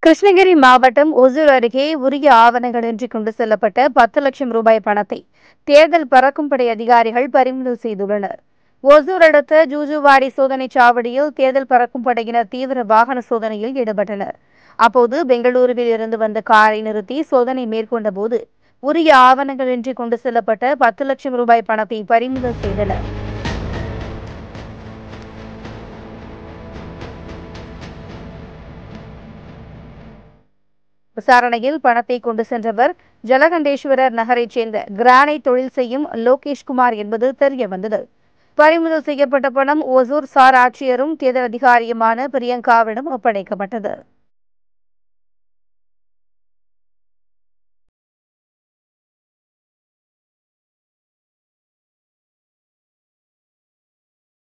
கிருஷ்ணகிரி மாவட்டம் ஒசூர் அருகே உரிய ஆவணங்களின்றி கொண்டு செல்லப்பட்ட 10 லட்சம் ரூபாய் பணத்தை தேர்தல் பறக்கும்படை அதிகாரிகள் பறிமுதல் செய்துள்ளனர். ஒசூர் அடுத்த ஜூஜுவாடி சோதனைச் சாவடியில் தேர்தல் பறக்கும் படையினர் தீவிர வாகன சோதனையில் ஈடுபட்டனர். அப்போது பெங்களூருவில் இருந்து வந்த காரை நிறுத்தி சோதனை மேற்கொண்ட போது உரிய ஆவணங்களின்றி கொண்டு செல்லப்பட்ட 10 லட்சம் ரூபாய் பணத்தை பறிமுதல் செய்தனர். விசாரணையில் பணத்தை கொண்டு சென்றவர் ஜலகண்டேஸ்வரர் நகரைச் சேர்ந்த கிரானைட் தொழில் செய்யும் லோகேஷ்குமார் என்பது தெரியவந்தது. பறிமுதல் செய்யப்பட்ட பணம் ஒசூர் சார் ஆட்சியரும் தேர்தல் அதிகாரியுமான பிரியங்காவிடம் ஒப்படைக்கப்பட்டது.